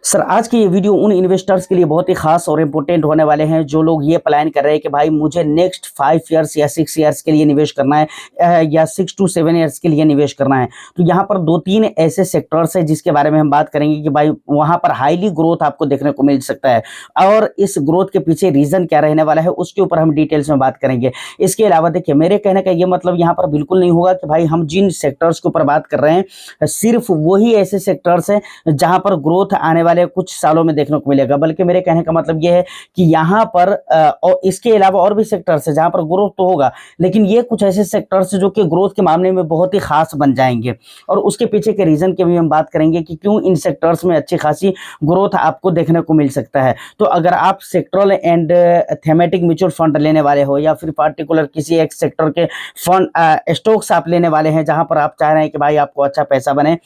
Sir आज की ये वीडियो उन इन्वेस्टर्स के लिए बहुत ही खास और इम्पोर्टेंट होने वाले हैं जो लोग ये प्लान कर रहे हैं कि भाई मुझे नेक्स्ट 5 इयर्स या 6 इयर्स के लिए निवेश करना है या 6 to 7 इयर्स के लिए निवेश करना है। तो यहाँ पर 2-3 ऐसे सेक्टर्स हैं जिसके बारे में हम बात करेंगे कि भाई वहाँ पर हाईली ग्रोथ आपको देखने को मिल सकता है और इस ग्रोथ के पीछे रीजन क्या रहने वाला है उसके ऊपर हम डिटेल्स में बात करेंगे। इसके अलावा देखिए मेरे कहने का ये मतलब यहाँ पर बिल्कुल नहीं होगा कि भाई हम जिन सेक्टर्स के ऊपर बात कर रहे हैं सिर्फ वही ऐसे सेक्टर्स हैं जहाँ पर ग्रोथ आने वाले कुछ सालों में देखने को मिलेगा, बल्कि मेरे कहने का मतलब यह है कि यहाँ पर और इसके अलावा और भी सेक्टर्स है जहाँ पर ग्रोथ तो होगा, लेकिन ये कुछ ऐसे सेक्टर्स जो कि ग्रोथ के मामले में बहुत ही खास बन जाएंगे और उसके पीछे के रीजन की भी हम बात करेंगे कि क्यों इन सेक्टर्स में अच्छी खासी ग्रोथ आपको देखने को मिल सकता है। तो अगर आप sectoral and thematic mutual fund लेने वाले हो या फिर पार्टिकुलर किसी एक सेक्टर के फंड स्टॉक्स आप लेने वाले हैं जहां पर आप चाह रहे हैं कि भाई आपको अच्छा पैसा बने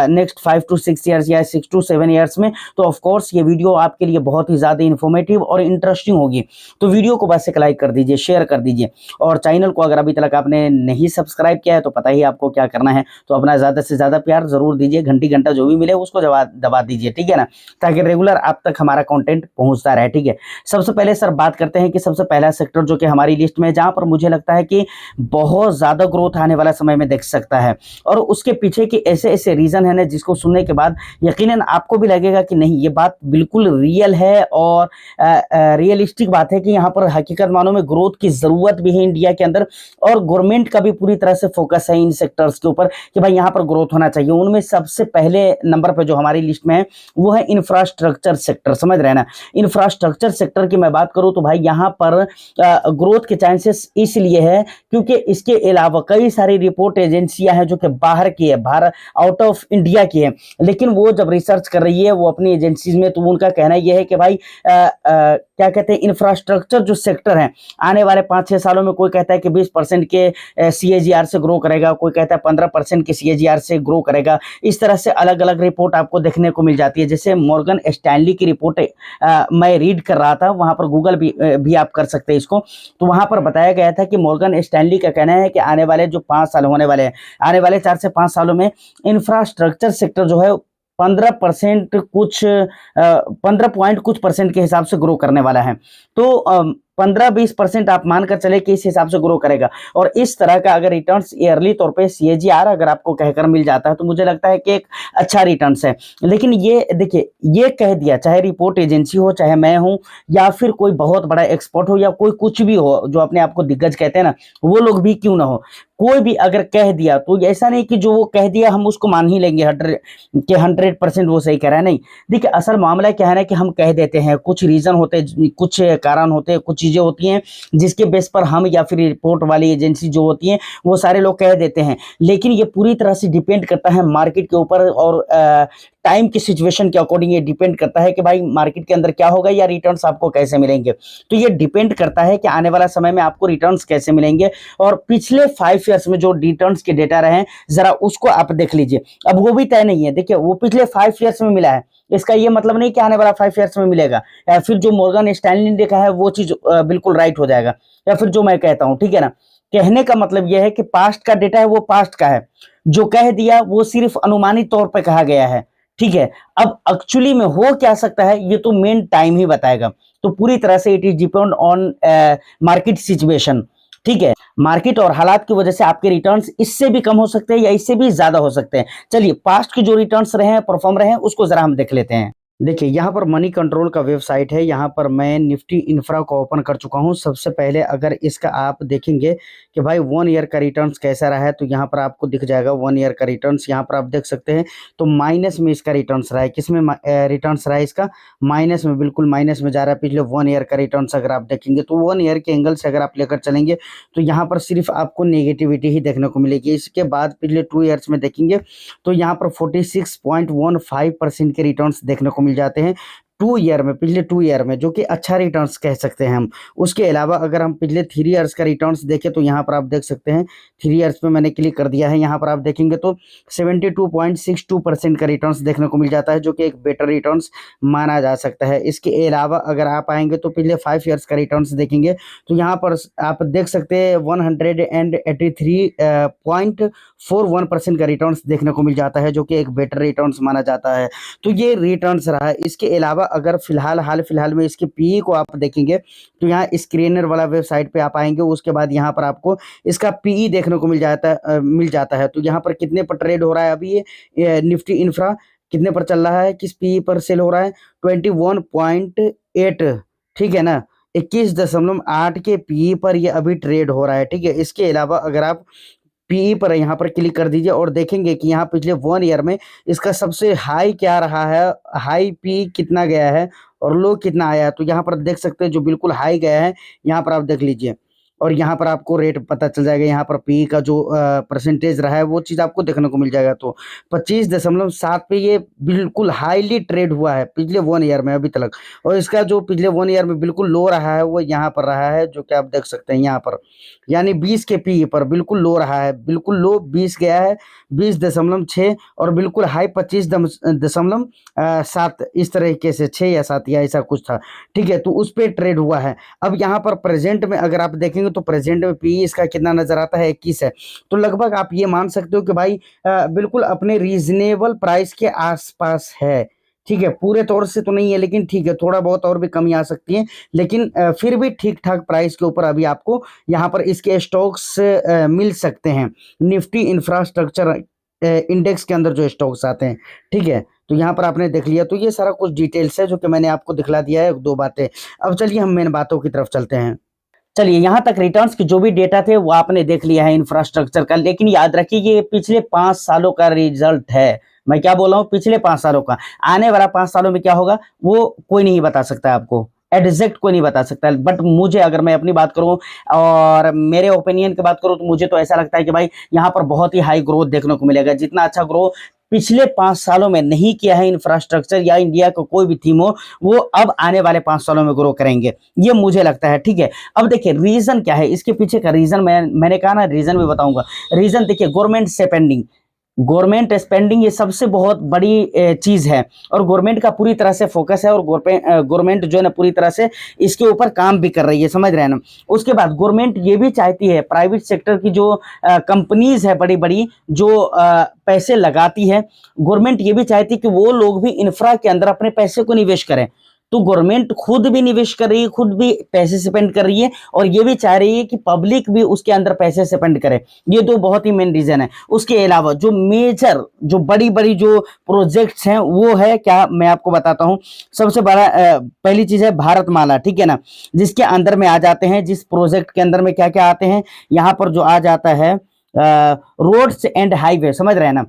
नेक्स्ट 5 to 6 इयर्स या 6 to 7 इयर्स में, तो ऑफ कोर्स ये वीडियो आपके लिए बहुत ही ज़्यादा इन्फॉर्मेटिव और इंटरेस्टिंग होगी। तो वीडियो को बस एक लाइक कर दीजिए, शेयर कर दीजिए और चैनल को अगर अभी तक आपने नहीं सब्सक्राइब किया है तो पता ही आपको क्या करना है। तो अपना ज़्यादा से ज़्यादा प्यार ज़रूर दीजिए, घंटा जो भी मिले उसको दबा दीजिए, ठीक है ना, ताकि रेगुलर आप तक हमारा कंटेंट पहुंचता रहे, ठीक है। सबसे पहले सर बात करते हैं कि सबसे पहला सेक्टर जो कि हमारी लिस्ट में है जहाँ पर मुझे लगता है कि बहुत ज़्यादा ग्रोथ आने वाला समय में देख सकता है और उसके पीछे के ऐसे ऐसे रीज़न है ना जिसको सुनने के बाद यकीनन आपको भी लगेगा कि नहीं ये बात बिल्कुल रियल है और रियलिस्टिक बात है कि यहाँ पर हकीकत मानों में ग्रोथ की ज़रूरत भी है इंडिया के अंदर और गवर्नमेंट का भी पूरी तरह से फोकस है इन सेक्टर्स के ऊपर कि भाई यहाँ पर ग्रोथ होना चाहिए। उनमें सबसे पहले नंबर पर जो हमारी लिस्ट में है वो है इंफ्रास्ट्रक्चर सेक्टर, समझ रहे हैं ना। इंफ्रास्ट्रक्चर सेक्टर की मैं बात करूँ तो भाई यहाँ पर ग्रोथ के चांसेस इसलिए है क्योंकि इसके अलावा कई सारी रिपोर्ट एजेंसियां हैं जो कि बाहर की है, भारत आउट ऑफ इंडिया की है, लेकिन वो जब रिसर्च कर रही है वो अपनी एजेंसीज में, तो उनका कहना यह है कि भाई क्या कहते हैं इंफ्रास्ट्रक्चर जो सेक्टर है आने वाले 5-6 सालों में कोई कहता है कि 20% के CAGR से ग्रो करेगा, कोई कहता है 15% के CAGR से ग्रो करेगा। इस तरह से अलग अलग रिपोर्ट आपको देखने को मिल जाती है। जैसे मॉर्गन स्टैनली की रिपोर्ट मैं रीड कर रहा था, वहां पर गूगल भी आप कर सकते हैं इसको, तो वहां पर बताया गया था कि मॉर्गन स्टैनली का कहना है कि आने वाले जो 5 साल होने वाले हैं, आने वाले 4 से 5 सालों में इंफ्रास्ट्रक्चर सेक्टर जो है 15% कुछ 15 पॉइंट कुछ परसेंट के हिसाब से ग्रो करने वाला है। तो 15-20% आप मानकर चले कि इस हिसाब से ग्रो करेगा और इस तरह का अगर रिटर्न्स ईयरली तौर पे CAGR अगर आपको कहकर मिल जाता है तो मुझे लगता है कि एक अच्छा रिटर्न्स है। लेकिन ये देखिए ये कह दिया, चाहे रिपोर्ट एजेंसी हो, चाहे मैं हूं या फिर कोई बहुत बड़ा एक्सपर्ट हो या कोई कुछ भी हो जो अपने आप को दिग्गज कहते हैं ना, वो लोग भी क्यों ना हो, कोई भी अगर कह दिया तो ऐसा नहीं कि जो वो कह दिया हम उसको मान ही लेंगे 100% वो सही कह रहा है। नहीं, देखिए असल मामला क्या है ना कि हम कह देते हैं, कुछ रीजन होते हैं, कुछ कारण होते हैं, कुछ चीजें होती हैं जिसके बेस पर हम या फिर रिपोर्ट वाली एजेंसी जो होती हैं वो सारे लोग कह देते हैं, लेकिन ये पूरी तरह से डिपेंड करता है मार्केट के ऊपर और टाइम की सिचुएशन के अकॉर्डिंग ये डिपेंड करता है कि भाई मार्केट के अंदर क्या होगा या रिटर्न्स आपको कैसे मिलेंगे। तो ये डिपेंड करता है कि आने वाला समय में आपको रिटर्न्स कैसे मिलेंगे और पिछले 5 इयर्स में जो रिटर्न्स के डेटा रहे जरा उसको आप देख लीजिए। अब वो भी तय नहीं है, देखिए वो पिछले 5 इयर्स में मिला है, इसका ये मतलब नहीं कि आने वाला 5 इयर्स में मिलेगा या फिर जो मॉर्गन स्टैनली ने देखा है वो चीज बिल्कुल राइट हो जाएगा या फिर जो मैं कहता हूँ, ठीक है ना। कहने का मतलब यह है कि पास्ट का डेटा है वो पास्ट का है, जो कह दिया वो सिर्फ अनुमानित तौर पर कहा गया है, ठीक है। अब एक्चुअली में हो क्या सकता है ये तो मेन टाइम ही बताएगा। तो पूरी तरह से it is depend on market situation, ठीक है। मार्केट और हालात की वजह से आपके रिटर्न्स इससे भी कम हो सकते हैं या इससे भी ज्यादा हो सकते हैं। चलिए पास्ट के जो रिटर्न्स रहे हैं, परफॉर्म रहे हैं, उसको जरा हम देख लेते हैं। देखिए यहाँ पर मनी कंट्रोल का वेबसाइट है, यहाँ पर मैं निफ्टी इंफ्रा को ओपन कर चुका हूँ। सबसे पहले अगर इसका आप देखेंगे कि भाई 1 ईयर का रिटर्न्स कैसा रहा है तो यहाँ पर आपको दिख जाएगा 1 ईयर का रिटर्न्स, यहाँ पर आप देख सकते हैं। तो माइनस में इसका रिटर्न्स रहा है, किसमें रिटर्न्स रहा है इसका माइनस में, बिल्कुल माइनस में जा रहा है। पिछले 1 ईयर का रिटर्न्स अगर आप देखेंगे तो 1 ईयर के एंगल से अगर आप लेकर चलेंगे तो यहाँ पर सिर्फ आपको नेगेटिविटी ही देखने को मिलेगी। इसके बाद पिछले 2 ईयर्स में देखेंगे तो यहाँ पर 46.15% के रिटर्न्स देखने को मिल जाते हैं। 2 ईयर में, पिछले 2 ईयर में, जो कि अच्छा रिटर्न्स कह सकते हैं हम। उसके अलावा अगर हम पिछले 3 ईयर्स का रिटर्न्स देखें तो यहाँ पर आप देख सकते हैं 3 ईयर्स पे मैंने क्लिक कर दिया है। यहाँ पर आप देखेंगे तो 72.62% का रिटर्न्स देखने को मिल जाता है, जो कि एक बेटर रिटर्न्स माना जा सकता है। इसके अलावा अगर आप आएंगे तो पिछले 5 ईयर्स का रिटर्न्स देखेंगे तो यहाँ पर आप देख सकते हैं 183.41% का रिटर्न्स देखने को मिल जाता है, जो कि एक बेटर रिटर्न्स माना जाता है। तो ये रिटर्न्स रहा है। इसके अलावा अगर हाल फिलहाल में इसके पीई को आप देखेंगे तो यहाँ स्क्रीनर वाला वेबसाइट पे आप आएंगे, उसके बाद यहाँ पर आपको इसका पीई देखने को मिल जाता है। तो यहाँ पर कितने पर ट्रेड हो रहा है अभी ये निफ्टी इंफ्रा कितने पर चल रहा है, किस पीई पर सेल हो रहा है, 21.8, ठीक है ना, 21.8 के पीई पर ये अभी ट्रेड हो रहा है, ठीक है। इसके अलावा अगर आप पीई पर यहाँ पर क्लिक कर दीजिए और देखेंगे कि यहाँ पिछले 1 ईयर में इसका सबसे हाई क्या रहा है, हाई पी कितना गया है और लो कितना आया है। तो यहाँ पर देख सकते हैं जो बिल्कुल हाई गया है, यहाँ पर आप देख लीजिए और यहाँ पर आपको रेट पता चल जाएगा। यहाँ पर पी का जो परसेंटेज रहा है वो चीज़ आपको देखने को मिल जाएगा। तो 25.7 पे ये बिल्कुल हाईली ट्रेड हुआ है पिछले 1 ईयर में अभी तक। और इसका जो पिछले 1 ईयर में बिल्कुल लो रहा है वो यहाँ पर रहा है, जो कि आप देख सकते हैं यहाँ पर, यानी 20 के पी पर बिल्कुल लो रहा है, बिल्कुल लो 20 गया है, 20.6 और बिल्कुल हाई 25.7, इस तरीके से 6 या 7 या ऐसा कुछ था, ठीक है। तो उस पर ट्रेड हुआ है। अब यहाँ पर प्रेजेंट में अगर आप देखेंगे तो प्रेजेंट में पी इसका कितना नजर आता है, 21 है। तो लगभग आप ये मान सकते हो कि भाई बिल्कुल अपने रीजनेबल प्राइस के आसपास है, ठीक है। पूरे तौर से तो नहीं है लेकिन ठीक है, थोड़ा बहुत और भी कमी आ सकती है, लेकिन फिर भी ठीक ठाक प्राइस के ऊपर अभी आपको यहाँ पर इसके स्टॉक्स मिल सकते हैं, निफ्टी इंफ्रास्ट्रक्चर इंडेक्स के अंदर जो स्टॉक्स आते हैं, ठीक है। तो यहाँ पर आपने देख लिया। तो ये सारा कुछ डिटेल्स है जो कि मैंने आपको दिखला दिया है, 2 बातें। अब चलिए हम मेन बातों की तरफ चलते हैं। चलिए, यहाँ तक रिटर्न्स के जो भी डेटा थे वो आपने देख लिया है इंफ्रास्ट्रक्चर का, लेकिन याद रखिए ये पिछले 5 सालों का रिजल्ट है। मैं क्या बोल रहा हूँ, पिछले 5 सालों का। आने वाला 5 सालों में क्या होगा वो कोई नहीं बता सकता, आपको एग्जैक्ट कोई नहीं बता सकता। बट मुझे, अगर मैं अपनी बात करूं और मेरे ओपिनियन की बात करूं, तो मुझे तो ऐसा लगता है कि भाई यहाँ पर बहुत ही हाई ग्रोथ देखने को मिलेगा। जितना अच्छा ग्रोथ पिछले 5 सालों में नहीं किया है इंफ्रास्ट्रक्चर या इंडिया का कोई भी थीम हो, वो अब आने वाले 5 सालों में ग्रो करेंगे, ये मुझे लगता है, ठीक है। अब देखिए रीजन क्या है, इसके पीछे का रीजन मैंने कहा ना, रीजन भी बताऊंगा। रीजन देखिए, गवर्नमेंट स्पेंडिंग, गवर्नमेंट स्पेंडिंग ये सबसे बहुत बड़ी चीज है और गवर्नमेंट का पूरी तरह से फोकस है और गवर्नमेंट जो है ना पूरी तरह से इसके ऊपर काम भी कर रही है, समझ रहे हैं ना। उसके बाद गवर्नमेंट ये भी चाहती है, प्राइवेट सेक्टर की जो कंपनीज है बड़ी बड़ी जो पैसे लगाती है, गवर्नमेंट ये भी चाहती है कि वो लोग भी इंफ्रा के अंदर अपने पैसे को निवेश करें। तो गवर्नमेंट खुद भी निवेश कर रही है, खुद भी पैसे स्पेंड कर रही है और ये भी चाह रही है कि पब्लिक भी उसके अंदर पैसे स्पेंड करे। ये 2 बहुत ही मेन रीजन है। उसके अलावा जो मेजर, जो बड़ी बड़ी जो प्रोजेक्ट्स हैं वो है क्या, मैं आपको बताता हूं। सबसे बड़ा पहली चीज है भारतमाला, ठीक है ना, जिसके अंदर में आ जाते हैं, जिस प्रोजेक्ट के अंदर में क्या क्या आते हैं, यहाँ पर जो आ जाता है रोड्स एंड हाईवे, समझ रहे हैं ना।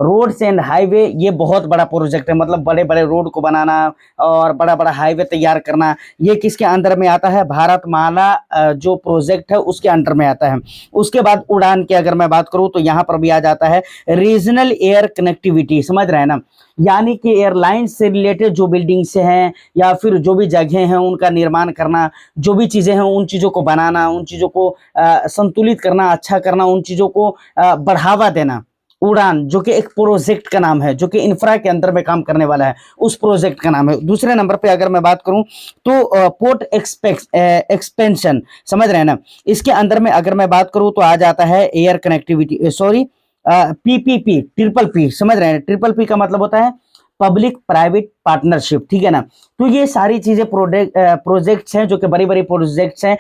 रोड्स एंड हाईवे ये बहुत बड़ा प्रोजेक्ट है, मतलब बड़े बड़े रोड को बनाना और बड़ा बड़ा हाईवे तैयार करना, ये किसके अंदर में आता है, भारतमाला जो प्रोजेक्ट है उसके अंडर में आता है। उसके बाद उड़ान की अगर मैं बात करूं तो यहाँ पर भी आ जाता है रीजनल एयर कनेक्टिविटी, समझ रहे हैं ना, यानी कि एयरलाइन से रिलेटेड जो बिल्डिंग से हैं या फिर जो भी जगह हैं उनका निर्माण करना, जो भी चीजें हैं उन चीजों को बनाना, उन चीजों को संतुलित करना, अच्छा करना, उन चीजों को बढ़ावा देना। उड़ान जो कि एक प्रोजेक्ट का नाम है, जो कि इंफ्रा के अंदर में काम करने वाला है, उस प्रोजेक्ट का नाम है। दूसरे नंबर पे अगर मैं बात करूं तो पोर्ट एक्सपेंशन, समझ रहे हैं ना, इसके अंदर में अगर मैं बात करूं तो आ जाता है air connectivity, sorry PPP, triple P, समझ रहे हैं। ट्रिपल पी का मतलब होता है पब्लिक प्राइवेट पार्टनरशिप, ठीक है ना। तो ये सारी चीजें प्रोजेक्ट्स हैं जो कि बड़ी बड़ी प्रोजेक्ट्स हैं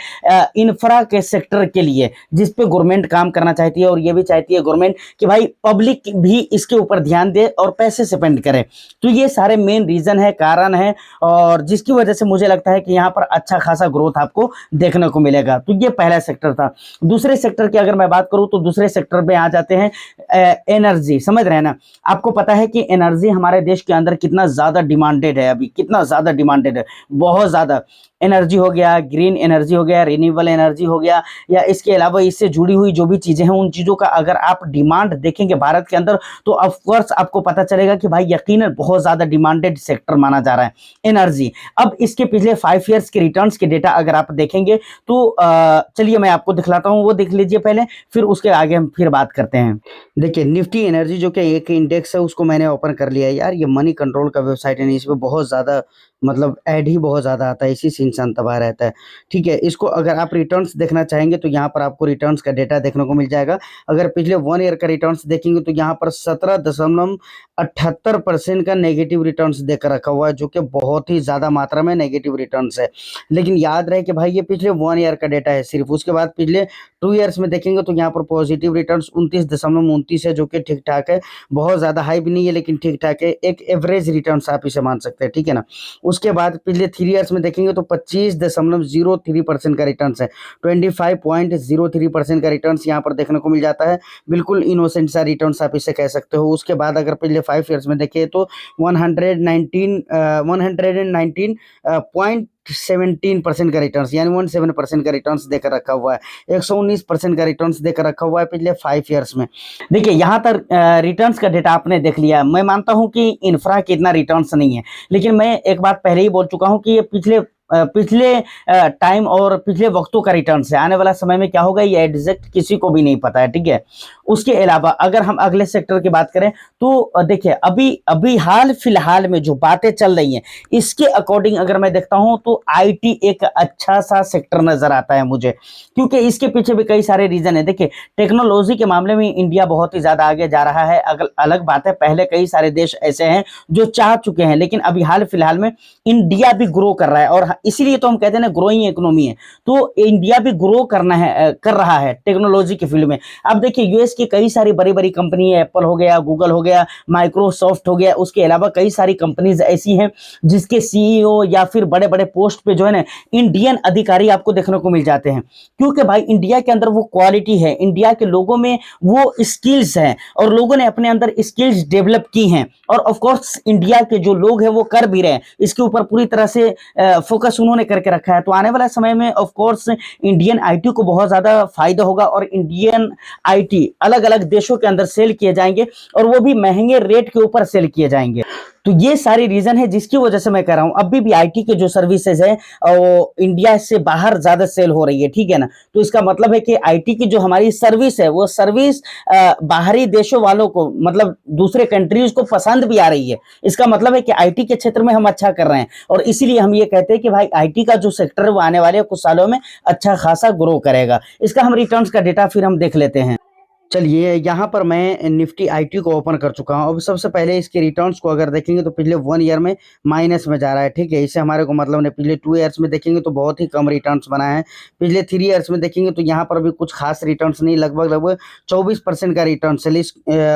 इंफ्रा के सेक्टर के लिए, जिस पे गवर्नमेंट काम करना चाहती है और ये भी चाहती है गवर्नमेंट कि भाई पब्लिक भी इसके ऊपर ध्यान दे और पैसे स्पेंड करे। तो ये सारे मेन रीजन है, कारण है, और जिसकी वजह से मुझे लगता है कि यहाँ पर अच्छा खासा ग्रोथ आपको देखने को मिलेगा। तो ये पहला सेक्टर था। दूसरे सेक्टर की अगर मैं बात करूँ तो दूसरे सेक्टर में आ जाते हैं एनर्जी, समझ रहे हैं ना। आपको पता है कि एनर्जी हमारे देश के अंदर कितना ज्यादा डिमांडेड है, अभी कितना ज़्यादा डिमांडेड है, बहुत ज़्यादा। एनर्जी हो गया, ग्रीन एनर्जी हो गया, रिन्यूएबल एनर्जी हो गया, या इसके अलावा इससे जुड़ी हुई जो भी चीज़ें हैं, उन चीज़ों का अगर आप डिमांड देखेंगे भारत के अंदर, तो ऑफ कोर्स आपको पता चलेगा कि भाई यकीनन बहुत ज़्यादा डिमांडेड सेक्टर माना जा रहा है एनर्जी। अब इसके पिछले 5 ईयर्स के रिटर्न्स के डेटा अगर आप देखेंगे तो चलिए मैं आपको दिखलाता हूँ, वो देख लीजिए पहले, फिर उसके आगे हम फिर बात करते हैं। देखिए निफ्टी एनर्जी जो कि एक इंडेक्स है, उसको मैंने ओपन कर लिया है। यार ये मनी कंट्रोल का वेबसाइट है, इसमें बहुत ज़्यादा मतलब ऐड ही बहुत ज़्यादा आता है, इसी से इंसान तबाह रहता है। ठीक है, इसको अगर आप रिटर्न्स देखना चाहेंगे तो यहाँ पर आपको रिटर्न्स का डेटा देखने को मिल जाएगा। अगर पिछले 1 ईयर का रिटर्न्स देखेंगे तो यहाँ पर 17.78% का नेगेटिव रिटर्न्स देकर रखा हुआ है, जो कि बहुत ही ज़्यादा मात्रा में नेगेटिव रिटर्न्स है। लेकिन याद रहे कि भाई ये पिछले 1 ईयर का डेटा है सिर्फ। उसके बाद पिछले 2 ईयर्स में देखेंगे तो यहाँ पर पॉजिटिव रिटर्न्स 29.29 है, जो कि ठीक ठाक है, बहुत ज़्यादा हाई भी नहीं है लेकिन ठीक ठाक है, एक एवरेज रिटर्न्स आप इसे मान सकते हैं। ठीक है ना। उसके बाद पिछले 3 ईयर्स में देखेंगे तो 25.03% का रिटर्न्स है, 25.03% का रिटर्न्स यहाँ पर देखने को मिल जाता है। बिल्कुल इनोसेंट सा रिटर्न्स आप इसे कह सकते हो। उसके बाद अगर पिछले 5 ईयर्स में देखिए तो 119.17% का रिटर्न्स, यानी 17% का रिटर्न्स देकर रखा हुआ है। 119% का रिटर्न्स देकर रखा हुआ है पिछले 5 ईयर्स में। देखिए यहाँ तक रिटर्न्स का डेटा आपने देख लिया। मैं मानता हूँ कि इंफ्रा के इतना रिटर्न्स नहीं है, लेकिन मैं एक बात पहले ही बोल चुका हूँ कि ये पिछले टाइम और पिछले वक्तों का रिटर्न्स है। आने वाला समय में क्या होगा ये एग्जैक्ट किसी को भी नहीं पता है। ठीक है। उसके अलावा अगर हम अगले सेक्टर की बात करें तो देखिए अभी हाल फिलहाल में जो बातें चल रही हैं, इसके अकॉर्डिंग अगर मैं देखता हूं तो आईटी एक अच्छा सा सेक्टर नजर आता है मुझे, क्योंकि इसके पीछे भी कई सारे रीजन है। देखिए टेक्नोलॉजी के मामले में इंडिया बहुत ही ज्यादा आगे जा रहा है। अलग बात है, पहले कई सारे देश ऐसे हैं जो चाह चुके हैं, लेकिन अभी हाल फिलहाल में इंडिया भी ग्रो कर रहा है, और इसीलिए तो हम कहते हैं ना ग्रोइंग इकोनॉमी है। तो इंडिया भी ग्रो कर रहा है टेक्नोलॉजी के फील्ड में। अब देखिए यूएस की कई सारी बड़ी बड़ी कंपनी है, एप्पल हो गया, गूगल हो गया, माइक्रोसॉफ्ट हो गया, उसके अलावा कई सारी कंपनीज ऐसी हैं जिसके सीईओ या फिर बड़े बड़े पोस्ट पे जो है ना इंडियन अधिकारी आपको देखने को मिल जाते हैं, क्योंकि भाई इंडिया के अंदर वो क्वालिटी है, इंडिया के लोगों में वो स्किल्स हैं, और लोगों ने अपने अंदर स्किल्स डेवलप की हैं, और ऑफ कोर्स इंडिया के जो लोग हैं वो कर भी रहे हैं। इसके ऊपर पूरी तरह से फोकस उन्होंने करके रखा है। तो आने वाला समय में ऑफ कोर्स इंडियन आईटी को बहुत ज्यादा फायदा होगा, और इंडियन आईटी अलग अलग देशों के अंदर सेल किए जाएंगे, और वो भी महंगे रेट के ऊपर सेल किए जाएंगे। तो ये सारी रीजन है जिसकी वजह से मैं कह रहा हूं अभी भी आईटी के जो सर्विसेज है वो इंडिया से बाहर ज्यादा सेल हो रही है। ठीक है ना। तो इसका मतलब है कि आईटी की जो हमारी सर्विस है वो सर्विस बाहरी देशों वालों को, मतलब दूसरे कंट्रीज को पसंद भी आ रही है। इसका मतलब है कि आईटी के क्षेत्र में हम अच्छा कर रहे हैं, और इसीलिए हम ये कहते हैं कि भाई आईटी का जो सेक्टर है वो आने वाले कुछ सालों में अच्छा खासा ग्रो करेगा। इसका हम रिटर्न्स का डेटा फिर हम देख लेते हैं। चलिए यहाँ पर मैं निफ्टी आईटी को ओपन कर चुका हूँ। अब सबसे पहले इसके रिटर्न्स को अगर देखेंगे तो पिछले 1 ईयर में माइनस में जा रहा है। ठीक है, इससे हमारे को मतलब नहीं। पिछले 2 ईयर्स में देखेंगे तो बहुत ही कम रिटर्न्स बना है। पिछले 3 ईयर्स में देखेंगे तो यहाँ पर भी कुछ खास रिटर्न्स नहीं, लगभग 24% का रिटर्न्स है।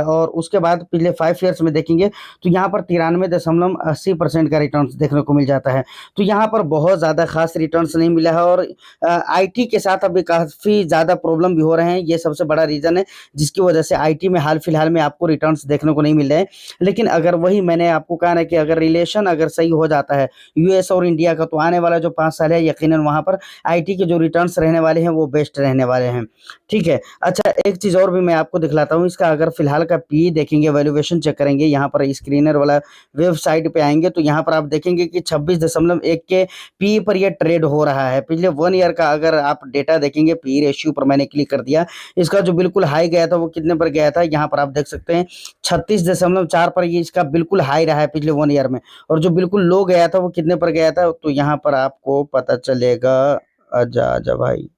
और उसके बाद पिछले 5 ईयर्स में देखेंगे तो यहाँ पर 93.80% का रिटर्न्स देखने को मिल जाता है। तो यहाँ पर बहुत ज़्यादा खास रिटर्न्स नहीं मिला है, और आई के साथ अभी काफ़ी ज़्यादा प्रॉब्लम भी हो रहे हैं। ये सबसे बड़ा रीज़न है जिसकी वजह से आईटी में हाल फिलहाल में आपको रिटर्न्स देखने को नहीं मिल रहे हैं। लेकिन अगर वही मैंने आपको कहा ना कि अगर रिलेशन अगर सही हो जाता है यूएस और इंडिया का, तो आने वाला जो 5 साल है यकीनन वहां पर आईटी के जो रिटर्न्स रहने वाले हैं वो बेस्ट रहने वाले हैं। ठीक है। अच्छा, एक चीज़ और भी मैं आपको दिखलाता हूँ। इसका अगर फिलहाल का पी देखेंगे, वैल्यूएशन चेक करेंगे, यहाँ पर स्क्रीनर वाला वेबसाइट पे आएंगे तो यहाँ पर आप देखेंगे कि 26.1 के पी पर यह ट्रेड हो रहा है। पिछले 1 ईयर का अगर आप डेटा देखेंगे, पी रेशियो पर मैंने क्लिक कर दिया, इसका जो बिल्कुल हाई गया था वो कितने पर गया था, यहाँ पर आप देख सकते हैं 36.4 पर ये इसका बिल्कुल हाई रहा है पिछले 1 ईयर में। और जो बिल्कुल लो गया था वो कितने पर गया था, तो यहाँ पर आपको पता चलेगा। आजा भाई,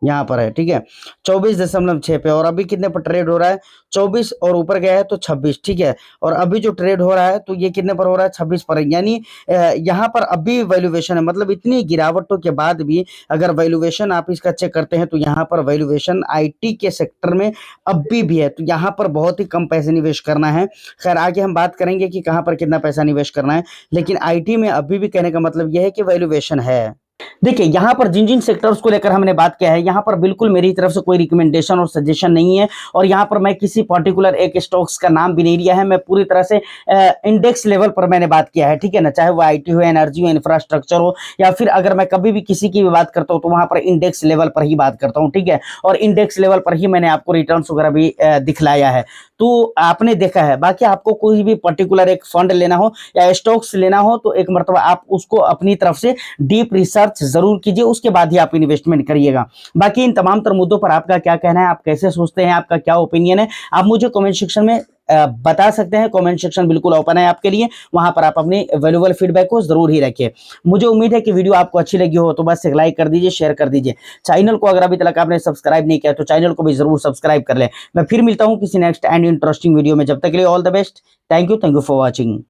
यहाँ पर है। ठीक है, 24.6 पे, और अभी कितने पर ट्रेड हो रहा है, 24, और ऊपर गया है तो 26। ठीक है, और अभी जो ट्रेड हो रहा है तो ये कितने पर हो रहा है, 26 पर। यानी यहाँ पर अभी वैल्यूएशन है, मतलब इतनी गिरावटों के बाद भी अगर वैल्यूएशन आप इसका चेक करते हैं तो यहाँ पर वैल्यूएशन आईटी के सेक्टर में अभी भी है। तो यहाँ पर बहुत ही कम पैसे निवेश करना है। खैर आगे हम बात करेंगे कि कहाँ पर कितना पैसा निवेश करना है, लेकिन आईटी में अभी भी कहने का मतलब यह है कि वैल्यूएशन है। देखिए यहाँ पर जिन जिन सेक्टर्स को लेकर हमने बात किया है, यहाँ पर बिल्कुल मेरी तरफ से कोई रिकमेंडेशन और सजेशन नहीं है, और यहाँ पर मैं किसी पर्टिकुलर एक स्टॉक्स का नाम भी नहीं लिया है। मैं पूरी तरह से इंडेक्स लेवल पर मैंने बात किया है, ठीक है ना, चाहे वो आईटी हो, एनर्जी हो, इंफ्रास्ट्रक्चर हो, या फिर अगर मैं कभी भी किसी की भी बात करता हूँ तो वहां पर इंडेक्स लेवल पर ही बात करता हूँ, ठीक है, और इंडेक्स लेवल पर ही मैंने आपको रिटर्न्स वगैरह भी दिखलाया है। तो आपने देखा है, बाकी आपको कोई भी पर्टिकुलर एक फंड लेना हो या स्टॉक्स लेना हो तो एक मरतबा आप उसको अपनी तरफ से डीप रिसर्च जरूर कीजिए, उसके बाद ही आप इन्वेस्टमेंट करिएगा। बाकी इन तमाम तर मुद्दों पर आपका क्या कहना है, आप कैसे सोचते हैं, आपका क्या ओपिनियन है, आप मुझे कमेंट सेक्शन में बता सकते हैं। कमेंट सेक्शन बिल्कुल ओपन है आपके लिए, वहां पर आप अपनी वैल्यूएबल फीडबैक को जरूर ही रखिए। मुझे उम्मीद है कि वीडियो आपको अच्छी लगी हो तो बस एक लाइक कर दीजिए, शेयर कर दीजिए। चैनल को अगर अभी तक आपने सब्सक्राइब नहीं किया तो चैनल को भी जरूर सब्सक्राइब कर ले। मैं फिर मिलता हूं किसी नेक्स्ट एंड इंटरेस्टिंग वीडियो में, जब तक के लिए all the best. Thank you for watching.